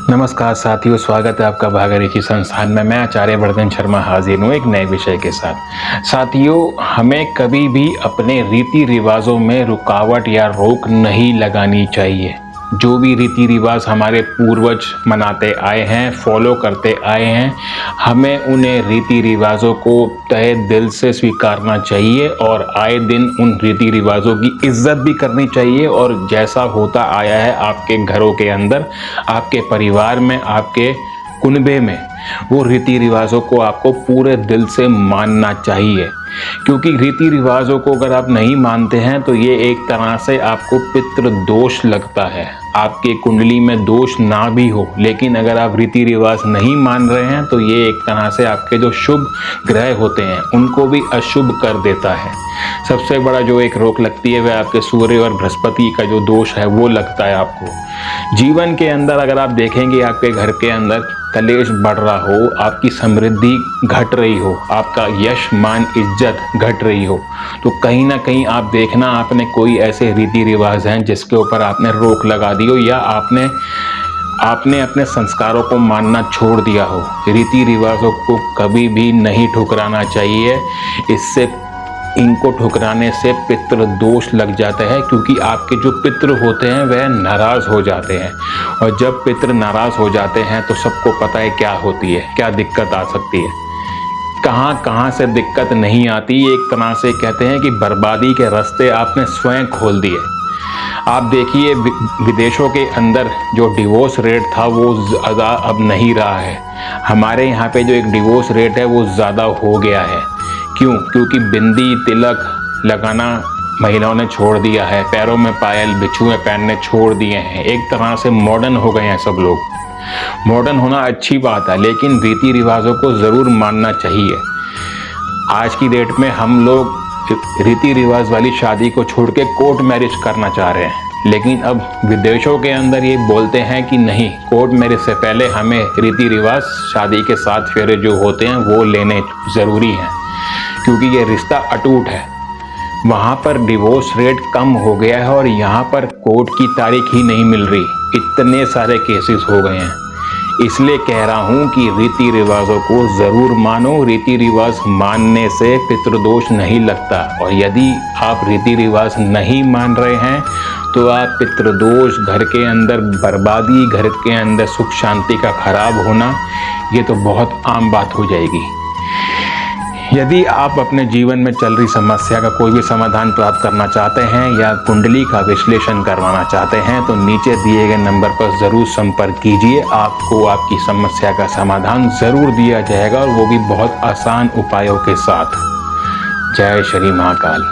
नमस्कार साथियों, स्वागत है आपका भागीरथी संस्थान में। मैं आचार्य वर्धन शर्मा हाजिर हूँ एक नए विषय के साथ। साथियों, हमें कभी भी अपने रीति रिवाजों में रुकावट या रोक नहीं लगानी चाहिए। जो भी रीति रिवाज हमारे पूर्वज मनाते आए हैं, फॉलो करते आए हैं, हमें उन्हें रीति रिवाजों को तहे दिल से स्वीकारना चाहिए और आए दिन उन रीति रिवाजों की इज्जत भी करनी चाहिए। और जैसा होता आया है आपके घरों के अंदर, आपके परिवार में, आपके कुनबे में, वो रीति रिवाजों को आपको पूरे दिल से मानना चाहिए। क्योंकि रीति रिवाजों को अगर आप नहीं मानते हैं तो ये एक तरह से आपको पितृ दोष लगता है। आपके कुंडली में दोष ना भी हो, लेकिन अगर आप रीति रिवाज नहीं मान रहे हैं तो ये एक तरह से आपके जो शुभ ग्रह होते हैं उनको भी अशुभ कर देता है। सबसे बड़ा जो एक रोक लगती है वह आपके सूर्य और बृहस्पति का जो दोष है वो लगता है आपको। जीवन के अंदर अगर आप देखेंगे, आपके घर के अंदर कलेश बढ़ रहा हो, आपकी समृद्धि घट रही हो, आपका यश मान इज्जत घट रही हो, तो कहीं ना कहीं आप देखना आपने कोई ऐसे रीति रिवाज हैं जिसके ऊपर आपने रोक लगा दी हो, या आपने अपने संस्कारों को मानना छोड़ दिया हो। रीति रिवाजों को कभी भी नहीं ठुकराना चाहिए। इससे इनको ठुकराने से पितृ दोष लग जाता है, क्योंकि आपके जो पितृ होते हैं वह नाराज हो जाते हैं। और जब पितृ नाराज हो जाते हैं तो सबको पता है क्या होती है, क्या दिक्कत आ सकती है। कहाँ से दिक्कत नहीं आती। एक तरह से कहते हैं कि बर्बादी के रास्ते आपने स्वयं खोल दिए। आप देखिए, विदेशों के अंदर जो डिवोर्स रेट था वो ज़्यादा अब नहीं रहा है। हमारे यहाँ पे जो एक डिवोर्स रेट है वो ज़्यादा हो गया है। क्यों? क्योंकि बिंदी तिलक लगाना महिलाओं ने छोड़ दिया है, पैरों में पायल बिछुए पहनने छोड़ दिए हैं। एक तरह से मॉडर्न हो गए हैं सब लोग। मॉडर्न होना अच्छी बात है, लेकिन रीति रिवाजों को ज़रूर मानना चाहिए। आज की डेट में हम लोग रीति रिवाज वाली शादी को छोड़ के कोर्ट मैरिज करना चाह रहे हैं, लेकिन अब विदेशों के अंदर ये बोलते हैं कि नहीं, कोर्ट मैरिज से पहले हमें रीति रिवाज, शादी के 7 फेरे जो होते हैं वो लेने ज़रूरी हैं, क्योंकि ये रिश्ता अटूट है। वहाँ पर डिवोर्स रेट कम हो गया है और यहाँ पर कोर्ट की तारीख ही नहीं मिल रही। इतने सारे केसेस हो गए हैं। इसलिए कह रहा हूँ कि रीति रिवाजों को ज़रूर मानो। रीति रिवाज मानने से पितृदोष नहीं लगता। और यदि आप रीति रिवाज नहीं मान रहे हैं तो आप पितृदोष, घर के अंदर बर्बादी, घर के अंदर सुख शांति का खराब होना, ये तो बहुत आम बात हो जाएगी। यदि आप अपने जीवन में चल रही समस्या का कोई भी समाधान प्राप्त करना चाहते हैं या कुंडली का विश्लेषण करवाना चाहते हैं तो नीचे दिए गए नंबर पर ज़रूर संपर्क कीजिए। आपको आपकी समस्या का समाधान ज़रूर दिया जाएगा, और वो भी बहुत आसान उपायों के साथ। जय श्री महाकाल।